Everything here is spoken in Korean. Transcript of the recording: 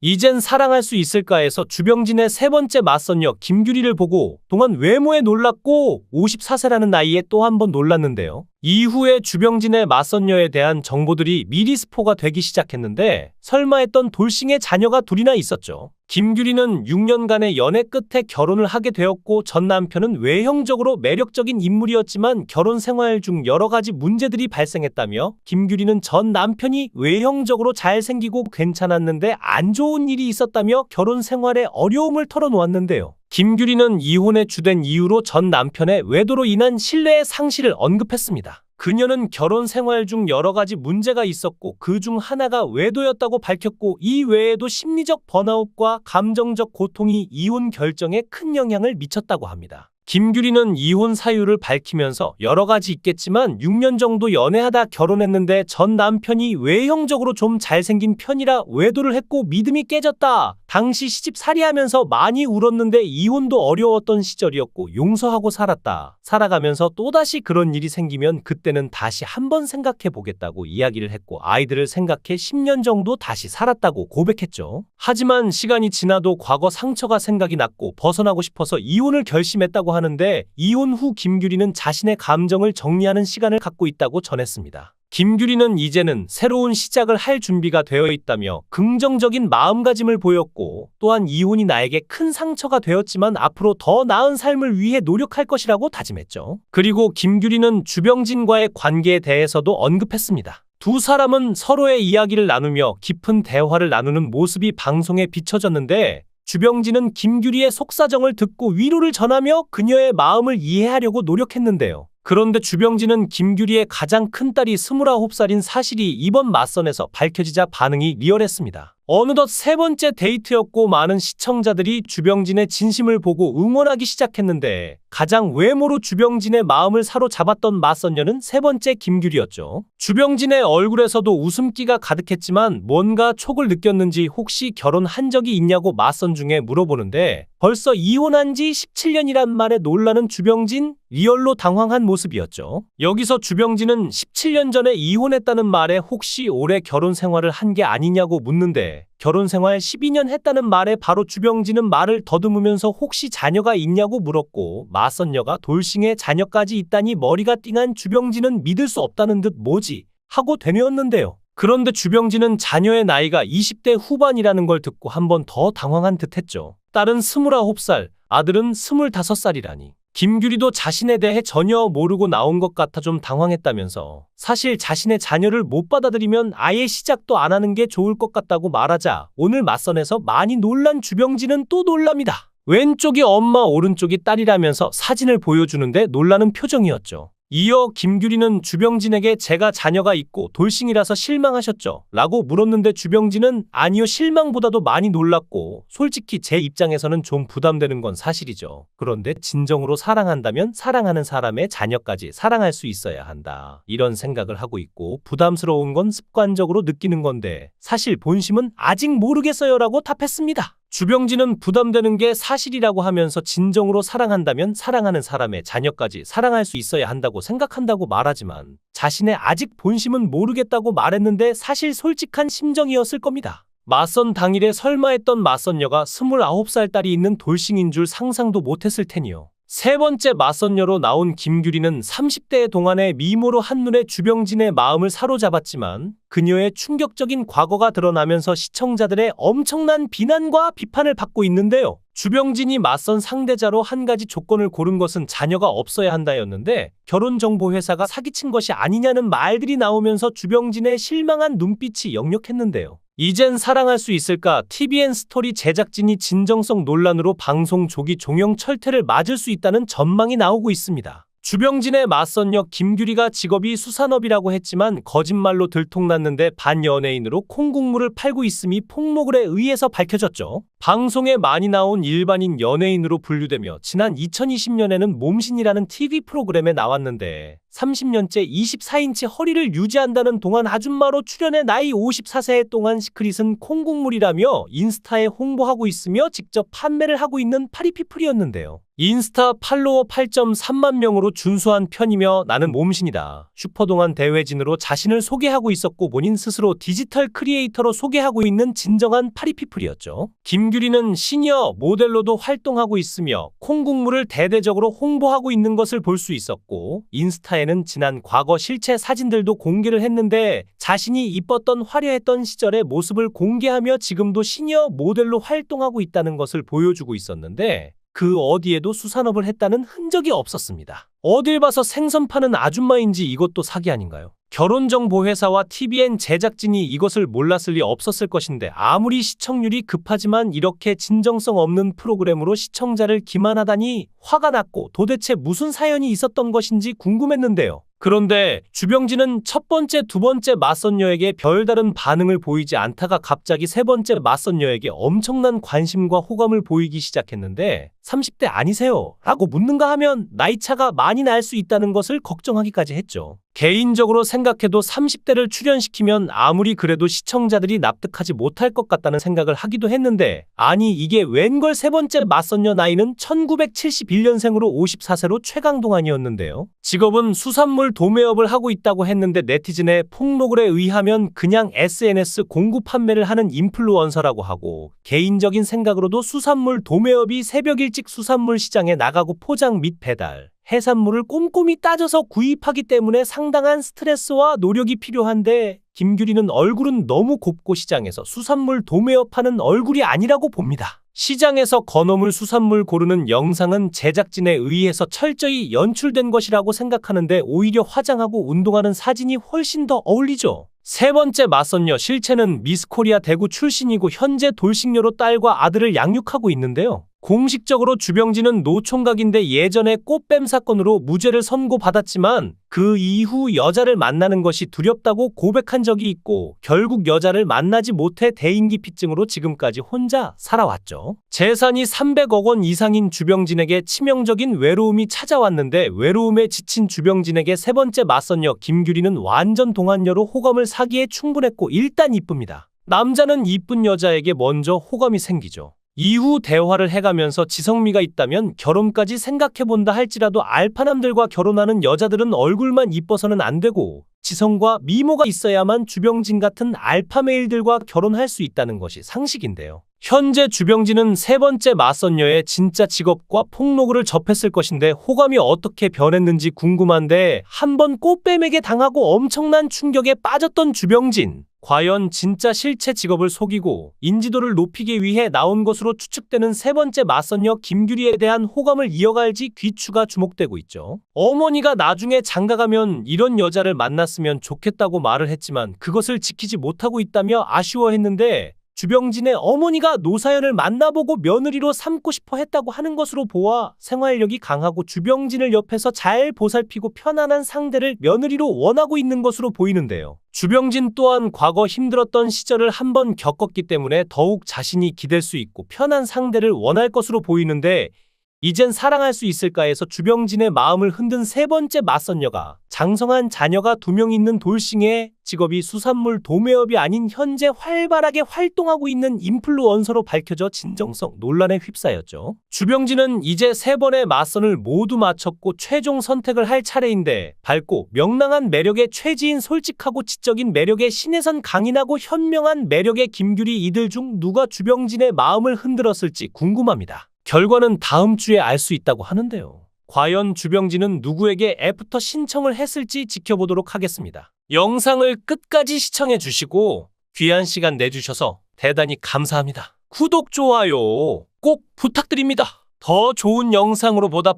이젠 사랑할 수 있을까에서 주병진의 세 번째 맞선녀 김규리를 보고 동안 외모에 놀랐고 54세라는 나이에 또 한 번 놀랐는데요. 이후에 주병진의 맞선녀에 대한 정보들이 미리 스포가 되기 시작했는데 설마 했던 돌싱의 자녀가 둘이나 있었죠. 김규리는 6년간의 연애 끝에 결혼을 하게 되었고 전 남편은 외형적으로 매력적인 인물이었지만 결혼 생활 중 여러 가지 문제들이 발생했다며 김규리는 전 남편이 외형적으로 잘생기고 괜찮았는데 안 좋은 일이 있었다며 결혼 생활에 어려움을 털어놓았는데요. 김규리는 이혼의 주된 이유로 전 남편의 외도로 인한 신뢰의 상실을 언급했습니다. 그녀는 결혼 생활 중 여러 가지 문제가 있었고 그 중 하나가 외도였다고 밝혔고 이 외에도 심리적 번아웃과 감정적 고통이 이혼 결정에 큰 영향을 미쳤다고 합니다. 김규리는 이혼 사유를 밝히면서 여러 가지 있겠지만 6년 정도 연애하다 결혼했는데 전 남편이 외형적으로 좀 잘생긴 편이라 외도를 했고 믿음이 깨졌다. 당시 시집살이하면서 많이 울었는데 이혼도 어려웠던 시절이었고 용서하고 살았다. 살아가면서 또다시 그런 일이 생기면 그때는 다시 한번 생각해 보겠다고 이야기를 했고 아이들을 생각해 10년 정도 다시 살았다고 고백했죠. 하지만 시간이 지나도 과거 상처가 생각이 났고 벗어나고 싶어서 이혼을 결심했다고 하는데 이혼 후 김규리는 자신의 감정을 정리하는 시간을 갖고 있다고 전했습니다. 김규리는 이제는 새로운 시작을 할 준비가 되어 있다며 긍정적인 마음가짐을 보였고 또한 이혼이 나에게 큰 상처가 되었지만 앞으로 더 나은 삶을 위해 노력할 것이라고 다짐했죠. 그리고 김규리는 주병진과의 관계에 대해서도 언급했습니다. 두 사람은 서로의 이야기를 나누며 깊은 대화를 나누는 모습이 방송에 비춰졌는데 주병진은 김규리의 속사정을 듣고 위로를 전하며 그녀의 마음을 이해하려고 노력했는데요. 그런데 주병진은 김규리의 가장 큰 딸이 29살인 사실이 이번 맞선에서 밝혀지자 반응이 리얼했습니다. 어느덧 세 번째 데이트였고 많은 시청자들이 주병진의 진심을 보고 응원하기 시작했는데 가장 외모로 주병진의 마음을 사로잡았던 맞선녀는 세 번째 김규리였죠. 주병진의 얼굴에서도 웃음기가 가득했지만 뭔가 촉을 느꼈는지 혹시 결혼한 적이 있냐고 맞선 중에 물어보는데 벌써 이혼한 지 17년이란 말에 놀라는 주병진, 리얼로 당황한 모습이었죠. 여기서 주병진은 17년 전에 이혼했다는 말에 혹시 오래 결혼 생활을 한 게 아니냐고 묻는데 결혼 생활 12년 했다는 말에 바로 주병진은 말을 더듬으면서 혹시 자녀가 있냐고 물었고 맞선녀가 돌싱의 자녀까지 있다니 머리가 띵한 주병진은 믿을 수 없다는 듯 뭐지? 하고 되뇌었는데요. 그런데 주병진은 자녀의 나이가 20대 후반이라는 걸 듣고 한 번 더 당황한 듯 했죠. 딸은 29살, 아들은 25살이라니. 김규리도 자신에 대해 전혀 모르고 나온 것 같아 좀 당황했다면서 사실 자신의 자녀를 못 받아들이면 아예 시작도 안 하는 게 좋을 것 같다고 말하자 오늘 맞선에서 많이 놀란 주병진은 또 놀랍니다. 왼쪽이 엄마 오른쪽이 딸이라면서 사진을 보여주는데 놀라는 표정이었죠. 이어 김규리는 주병진에게 제가 자녀가 있고 돌싱이라서 실망하셨죠? 라고 물었는데 주병진은 아니요 실망보다도 많이 놀랐고 솔직히 제 입장에서는 좀 부담되는 건 사실이죠. 그런데 진정으로 사랑한다면 사랑하는 사람의 자녀까지 사랑할 수 있어야 한다. 이런 생각을 하고 있고 부담스러운 건 습관적으로 느끼는 건데 사실 본심은 아직 모르겠어요 라고 답했습니다. 주병진은 부담되는 게 사실이라고 하면서 진정으로 사랑한다면 사랑하는 사람의 자녀까지 사랑할 수 있어야 한다고 생각한다고 말하지만 자신의 아직 본심은 모르겠다고 말했는데 사실 솔직한 심정이었을 겁니다. 맞선 당일에 설마 했던 맞선녀가 29살 딸이 있는 돌싱인 줄 상상도 못했을 테니요. 세 번째 맞선녀로 나온 김규리는 30대의 동안의 미모로 한눈에 주병진의 마음을 사로잡았지만 그녀의 충격적인 과거가 드러나면서 시청자들의 엄청난 비난과 비판을 받고 있는데요. 주병진이 맞선 상대자로 한 가지 조건을 고른 것은 자녀가 없어야 한다였는데 결혼정보회사가 사기친 것이 아니냐는 말들이 나오면서 주병진의 실망한 눈빛이 역력했는데요. 이젠 사랑할 수 있을까? TVN 스토리 제작진이 진정성 논란으로 방송 조기 종영 철퇴를 맞을 수 있다는 전망이 나오고 있습니다. 주병진의 맞선녀 김규리가 직업이 수산업이라고 했지만 거짓말로 들통났는데 반연예인으로 콩국물을 팔고 있음이 폭로글에 의해서 밝혀졌죠. 방송에 많이 나온 일반인 연예인으로 분류되며 지난 2020년에는 몸신이라는 TV 프로그램에 나왔는데 30년째 24인치 허리를 유지한다는 동안 아줌마로 출연해 나이 54세 동안 시크릿은 콩국물이라며 인스타에 홍보하고 있으며 직접 판매를 하고 있는 파리피플이었는데요. 인스타 팔로워 8.3만 명으로 준수한 편이며 나는 몸신이다. 슈퍼동안 대회진으로 자신을 소개하고 있었고 본인 스스로 디지털 크리에이터로 소개하고 있는 진정한 파리피플이었죠. 김규리는 시니어 모델로도 활동하고 있으며 콩국물을 대대적으로 홍보하고 있는 것을 볼 수 있었고 인스타에는 지난 과거 실체 사진들도 공개를 했는데 자신이 이뻤던 화려했던 시절의 모습을 공개하며 지금도 시니어 모델로 활동하고 있다는 것을 보여주고 있었는데 그 어디에도 수산업을 했다는 흔적이 없었습니다. 어딜 봐서 생선 파는 아줌마인지 이것도 사기 아닌가요? 결혼정보회사와 TVN 제작진이 이것을 몰랐을 리 없었을 것인데 아무리 시청률이 급하지만 이렇게 진정성 없는 프로그램으로 시청자를 기만하다니 화가 났고 도대체 무슨 사연이 있었던 것인지 궁금했는데요. 그런데 주병진은 첫 번째, 두 번째 맞선녀에게 별다른 반응을 보이지 않다가 갑자기 세 번째 맞선녀에게 엄청난 관심과 호감을 보이기 시작했는데 30대 아니세요? 라고 묻는가 하면 나이차가 많이 날 수 있다는 것을 걱정하기까지 했죠. 개인적으로 생각해도 30대를 출연시키면 아무리 그래도 시청자들이 납득하지 못할 것 같다는 생각을 하기도 했는데 아니 이게 웬걸 세 번째 맞선녀 나이는 1971년생으로 54세로 최강동안이었는데요. 직업은 수산물 도매업을 하고 있다고 했는데 네티즌의 폭로글에 의하면 그냥 SNS 공구 판매를 하는 인플루언서라고 하고 개인적인 생각으로도 수산물 도매업이 새벽 일찍 수산물 시장에 나가고 포장 및 배달, 해산물을 꼼꼼히 따져서 구입하기 때문에 상당한 스트레스와 노력이 필요한데 김규리는 얼굴은 너무 곱고 시장에서 수산물 도매업하는 얼굴이 아니라고 봅니다. 시장에서 건어물 수산물 고르는 영상은 제작진에 의해서 철저히 연출된 것이라고 생각하는데 오히려 화장하고 운동하는 사진이 훨씬 더 어울리죠. 세 번째 맞선녀 실체는 미스코리아 대구 출신이고 현재 돌싱녀로 딸과 아들을 양육하고 있는데요. 공식적으로 주병진은 노총각인데 예전에 꽃뱀 사건으로 무죄를 선고받았지만 그 이후 여자를 만나는 것이 두렵다고 고백한 적이 있고 결국 여자를 만나지 못해 대인기피증으로 지금까지 혼자 살아왔죠. 재산이 300억 원 이상인 주병진에게 치명적인 외로움이 찾아왔는데 외로움에 지친 주병진에게 세 번째 맞선녀 김규리는 완전 동안녀로 호감을 사기에 충분했고 일단 이쁩니다. 남자는 이쁜 여자에게 먼저 호감이 생기죠. 이후 대화를 해가면서 지성미가 있다면 결혼까지 생각해본다 할지라도 알파남들과 결혼하는 여자들은 얼굴만 이뻐서는 안 되고 지성과 미모가 있어야만 주병진 같은 알파메일들과 결혼할 수 있다는 것이 상식인데요. 현재 주병진은 세 번째 맞선녀의 진짜 직업과 폭로글을 접했을 것인데 호감이 어떻게 변했는지 궁금한데 한번 꽃뱀에게 당하고 엄청난 충격에 빠졌던 주병진. 과연 진짜 실체 직업을 속이고 인지도를 높이기 위해 나온 것으로 추측되는 세 번째 맞선녀 김규리에 대한 호감을 이어갈지 귀추가 주목되고 있죠. 어머니가 나중에 장가가면 이런 여자를 만났으면 좋겠다고 말을 했지만 그것을 지키지 못하고 있다며 아쉬워했는데 주병진의 어머니가 노사연을 만나보고 며느리로 삼고 싶어 했다고 하는 것으로 보아 생활력이 강하고 주병진을 옆에서 잘 보살피고 편안한 상대를 며느리로 원하고 있는 것으로 보이는데요. 주병진 또한 과거 힘들었던 시절을 한번 겪었기 때문에 더욱 자신이 기댈 수 있고 편한 상대를 원할 것으로 보이는데 이젠 사랑할 수 있을까 해서 주병진의 마음을 흔든 세 번째 맞선녀가 장성한 자녀가 2명 있는 돌싱의 직업이 수산물 도매업이 아닌 현재 활발하게 활동하고 있는 인플루언서로 밝혀져 진정성 논란에 휩싸였죠. 주병진은 이제 3번의 맞선을 모두 마쳤고 최종 선택을 할 차례인데 밝고 명랑한 매력의 최지인 솔직하고 지적인 매력의 신혜선 강인하고 현명한 매력의 김규리 이들 중 누가 주병진의 마음을 흔들었을지 궁금합니다. 결과는 다음 주에 알 수 있다고 하는데요. 과연 주병진은 누구에게 애프터 신청을 했을지 지켜보도록 하겠습니다. 영상을 끝까지 시청해 주시고 귀한 시간 내주셔서 대단히 감사합니다. 구독, 좋아요 꼭 부탁드립니다. 더 좋은 영상으로 보답하겠습니다.